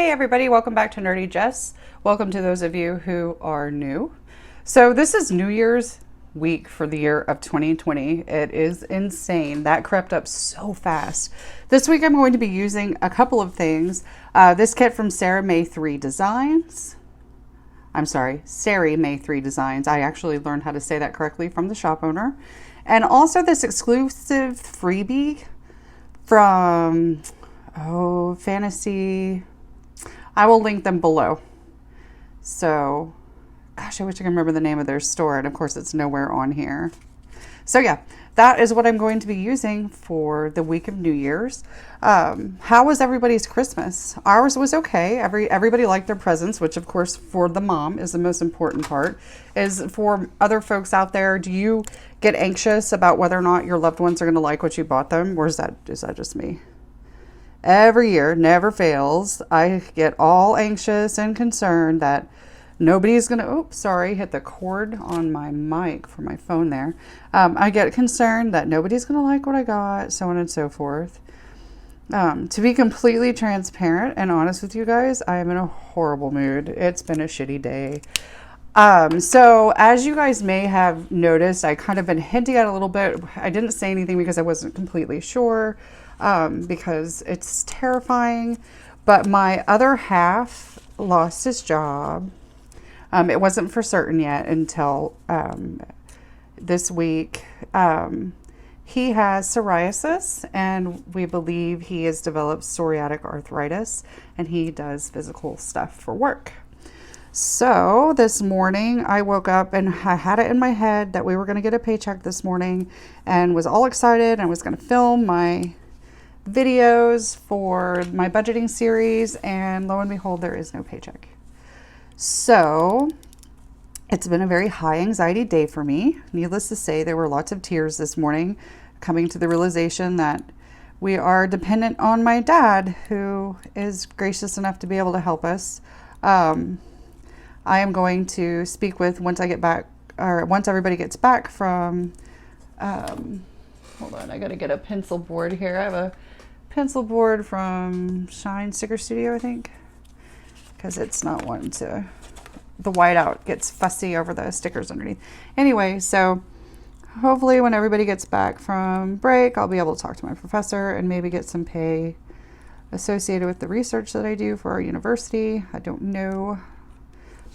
Hey everybody, welcome back to Nerdy Jess. Welcome to those of you who are new. So this is New Year's week for the year of 2020. It is insane. That crept up so fast. This week I'm going to be using a couple of things. This kit from SarieMae3 Designs. I'm sorry, SarieMae3 Designs. I actually learned how to say that correctly from the shop owner. And also this exclusive freebie from Fantasy. I will link them below. So, gosh, I wish I could remember the name of their store. And of course, it's nowhere on here. So yeah, that is what I'm going to be using for the week of New Year's. How was everybody's Christmas? Ours was okay. Everybody liked their presents, which of course for the mom is the most important part. Is for other folks out there, do you get anxious about whether or not your loved ones are going to like what you bought them? Or is that just me? Every year, never fails, I get all anxious and concerned that nobody's going to, oops, sorry, hit the cord on my mic for my phone there. I get concerned that nobody's going to like what I got, so on and so forth. To be completely transparent and honest with you guys, I am in a horrible mood. It's been a shitty day. So as you guys may have noticed, I kind of been hinting at a little bit. I didn't say anything because I wasn't completely sure. Because it's terrifying, but my other half lost his job. It wasn't for certain yet until this week. He has psoriasis, and we believe he has developed psoriatic arthritis, and he does physical stuff for work. So this morning I woke up and I had it in my head that we were going to get a paycheck this morning, and was all excited and was going to film my videos for my budgeting series, and lo and behold, there is no paycheck. So it's been a very high anxiety day for me. Needless to say, there were lots of tears this morning, coming to the realization that we are dependent on my dad, who is gracious enough to be able to help us. I am going to speak with, once I get back, or once everybody gets back from hold on, I gotta get a pencil board here. I have a pencil board from Shine Sticker Studio, I think, because it's not one to, the whiteout gets fussy over the stickers underneath. Anyway, so hopefully when everybody gets back from break, I'll be able to talk to my professor and maybe get some pay associated with the research that I do for our university. I don't know.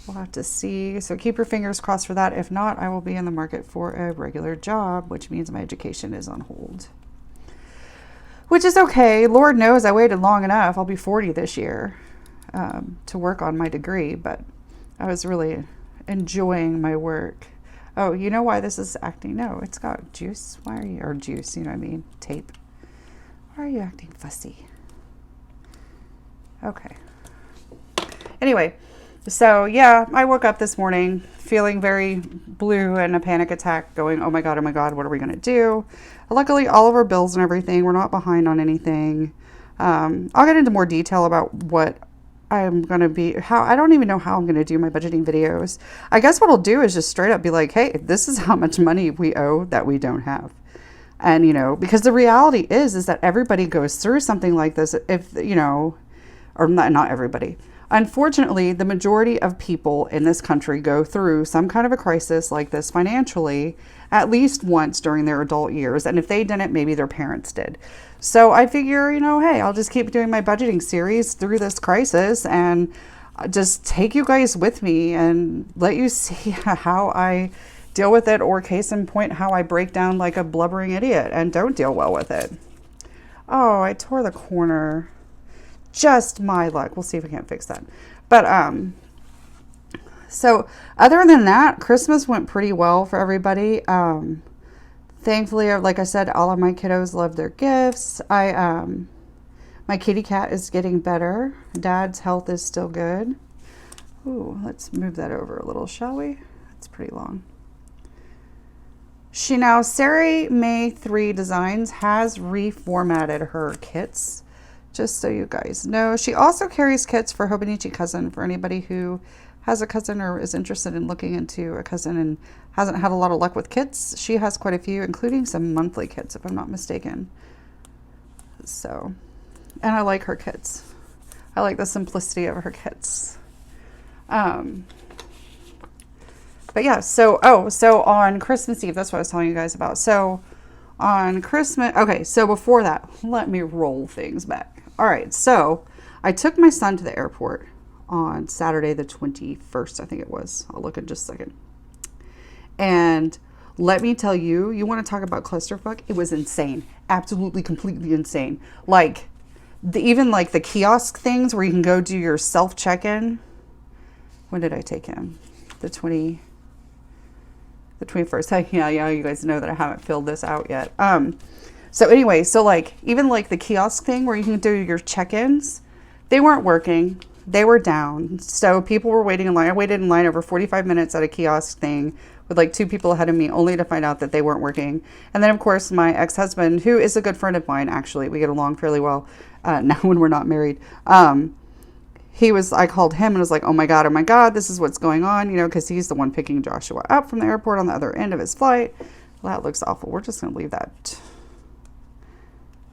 We'll have to see. So keep your fingers crossed for that. If not, I will be in the market for a regular job, which means my education is on hold. Which is okay. Lord knows I waited long enough. I'll be 40 this year to work on my degree, but I was really enjoying my work. Oh, you know why this is acting? No, it's got juice. Why are you, or juice, you know what I mean? Tape. Why are you acting fussy? Okay. Anyway. So yeah, I woke up this morning feeling very blue and a panic attack, going, oh my God, what are we going to do? Luckily, all of our bills and everything, we're not behind on anything. I'll get into more detail about what I'm going to be, I don't even know how I'm going to do my budgeting videos. I guess what I'll do is just straight up be like, hey, this is how much money we owe that we don't have. And, you know, because the reality is that everybody goes through something like this, if, you know, or not everybody. Unfortunately, the majority of people in this country go through some kind of a crisis like this financially at least once during their adult years. And if they didn't, maybe their parents did. So I figure, you know, hey, I'll just keep doing my budgeting series through this crisis and just take you guys with me and let you see how I deal with it, or case in point, how I break down like a blubbering idiot and don't deal well with it. Oh, I tore the corner. Just my luck. We'll see if we can't fix that. But so other than that, Christmas went pretty well for everybody. Thankfully, like I said, all of my kiddos love their gifts. My kitty cat is getting better. Dad's health is still good. Ooh, let's move that over a little, shall we? It's pretty long. SarieMae3 Designs has reformatted her kits. Just so you guys know. She also carries kits for Hobonichi Cousin, for anybody who has a cousin or is interested in looking into a cousin and hasn't had a lot of luck with kits. She has quite a few, including some monthly kits, if I'm not mistaken. So, and I like her kits. I like the simplicity of her kits. But yeah, so on Christmas Eve, that's what I was telling you guys about. So on Christmas, okay, so before that, let me roll things back. All right, so I took my son to the airport on Saturday the 21st, I think it was. I'll look in just a second. And let me tell you, you want to talk about clusterfuck? It was insane. Absolutely, completely insane. Like, even like the kiosk things where you can go do your self check-in. When did I take him? The 21st. Yeah, you guys know that I haven't filled this out yet. So anyway, so like, even like the kiosk thing where you can do your check-ins, they weren't working. They were down. So people were waiting in line. I waited in line over 45 minutes at a kiosk thing with like 2 people ahead of me, only to find out that they weren't working. And then of course my ex-husband, who is a good friend of mine, actually, we get along fairly well now when we're not married. I called him and was like, oh my God, this is what's going on, you know, because he's the one picking Joshua up from the airport on the other end of his flight. Well, that looks awful. We're just going to leave that.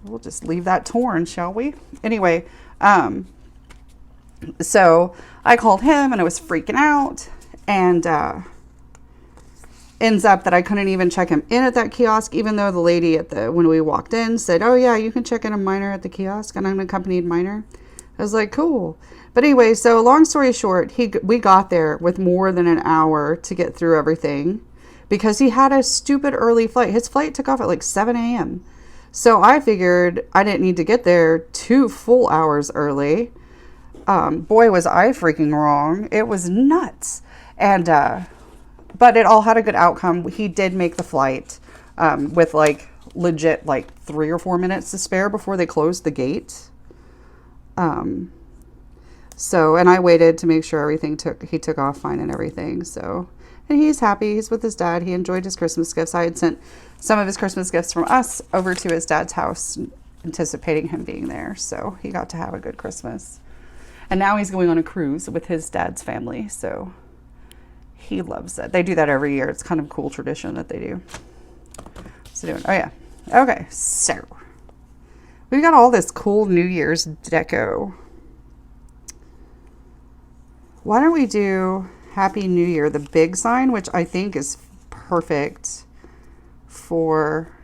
We'll just leave that torn, shall we? Anyway, so I called him and I was freaking out, and ends up that I couldn't even check him in at that kiosk, even though the lady when we walked in said, oh yeah, you can check in a minor at the kiosk, and I'm an accompanied minor. I was like, cool. But anyway, so long story short, we got there with more than an hour to get through everything because he had a stupid early flight. His flight took off at like 7 a.m. So I figured I didn't need to get there 2 full hours early. Boy, was I freaking wrong. It was nuts. And, but it all had a good outcome. He did make the flight, with like legit like 3 or 4 minutes to spare before they closed the gate. So, and I waited to make sure he took off fine and everything. So, and he's happy. He's with his dad. He enjoyed his Christmas gifts. I had sent some of his Christmas gifts from us over to his dad's house, anticipating him being there. So he got to have a good Christmas. And now he's going on a cruise with his dad's family. So he loves it. They do that every year. It's kind of a cool tradition that they do. Oh yeah. Okay. So we've got all this cool New Year's deco. Why don't we do Happy New Year, the big sign, which I think is perfect for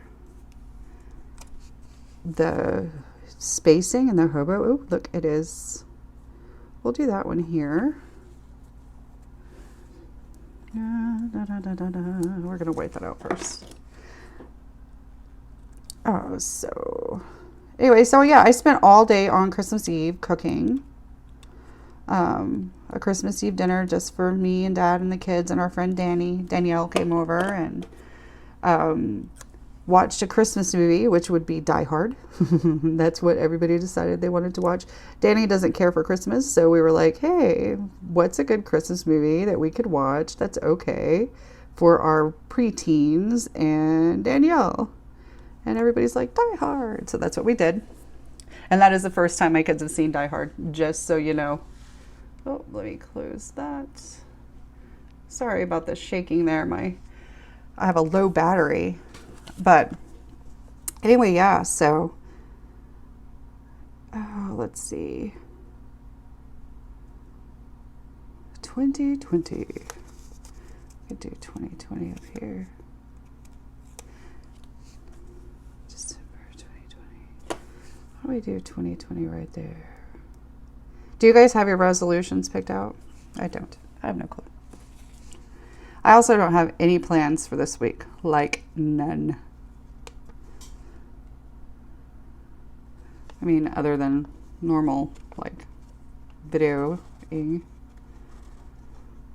the spacing and the hobo. Oh, look, it is. We'll do that one here. We're going to wait that out first. Oh, so anyway, so yeah, I spent all day on Christmas Eve cooking. A Christmas Eve dinner just for me and Dad and the kids, and our friend Danielle came over and watched a Christmas movie, which would be Die Hard. That's what everybody decided they wanted to watch. Danny doesn't care for Christmas, so we were like, hey, what's a good Christmas movie that we could watch that's okay for our preteens and Danielle? And everybody's like, Die Hard. So that's what we did. And that is the first time my kids have seen Die Hard, just so you know. Oh, let me close that. Sorry about the shaking there. I have a low battery. But anyway, yeah, so let's see. 2020. I could do 2020 up here. December 2020. How do we do 2020 right there? Do you guys have your resolutions picked out? I don't. I have no clue. I also don't have any plans for this week. Like, none. I mean, other than normal, like, videoing.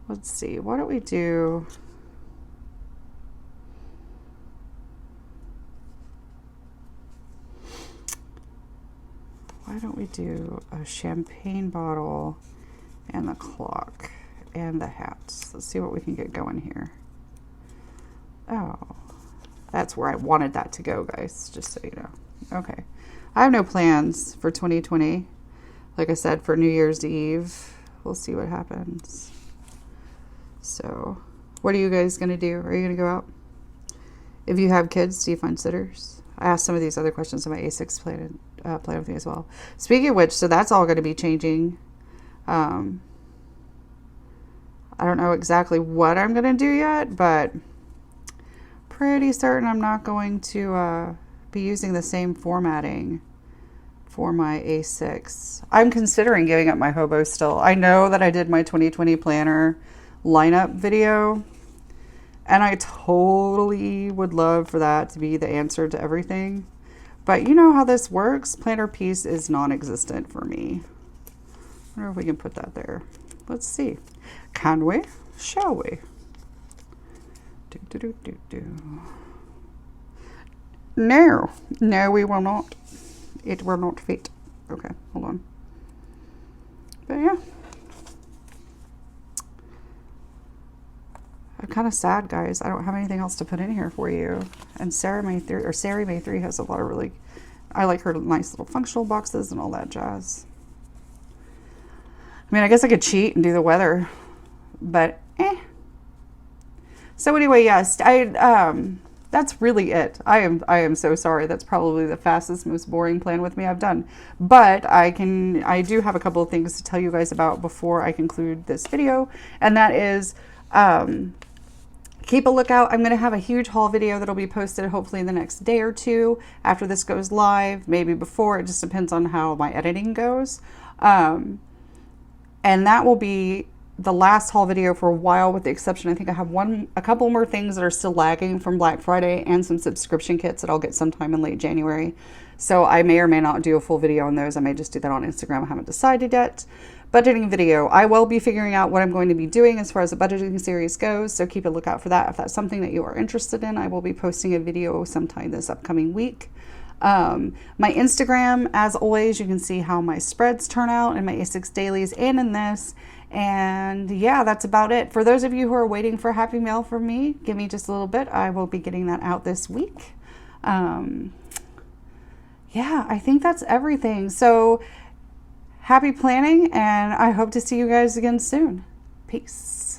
Let's see. Why don't we do... Why don't we do a champagne bottle and the clock and the hats? Let's see what we can get going here. Oh, that's where I wanted that to go, guys, just so you know. Okay. I have no plans for 2020. Like I said, for New Year's Eve, we'll see what happens. So, what are you guys going to do? Are you going to go out? If you have kids, do you find sitters? I asked some of these other questions in my A6 plan with me as well. Speaking of which, so that's all going to be changing. I don't know exactly what I'm going to do yet, but pretty certain I'm not going to be using the same formatting for my A6. I'm considering giving up my Hobo still. I know that I did my 2020 planner lineup video, and I totally would love for that to be the answer to everything. But you know how this works. Planner piece is non-existent for me. I wonder if we can put that there. Let's see. Can we? Shall we? No. No, we will not. It will not fit. Okay, hold on. But yeah. I'm kind of sad, guys. I don't have anything else to put in here for you. And SarieMae3 has a lot of really, I like her nice little functional boxes and all that jazz. I mean, I guess I could cheat and do the weather, but So anyway, yes, that's really it. I am so sorry. That's probably the fastest, most boring plan with me I've done. But I do have a couple of things to tell you guys about before I conclude this video, and that is, keep a lookout. I'm going to have a huge haul video that'll be posted hopefully in the next day or two after this goes live, maybe before. It just depends on how my editing goes. And that will be the last haul video for a while, with the exception, I think I have a couple more things that are still lagging from Black Friday, and some subscription kits that I'll get sometime in late January. So I may or may not do a full video on those. I may just do that on Instagram. I haven't decided yet. Budgeting video. I will be figuring out what I'm going to be doing as far as the budgeting series goes, so keep a lookout for that. If that's something that you are interested in, I will be posting a video sometime this upcoming week. My Instagram, as always, you can see how my spreads turn out in my A6 dailies and in this. And yeah, that's about it. For those of you who are waiting for a happy mail from me, give me just a little bit. I will be getting that out this week. Yeah, I think that's everything. So happy planning, and I hope to see you guys again soon. Peace.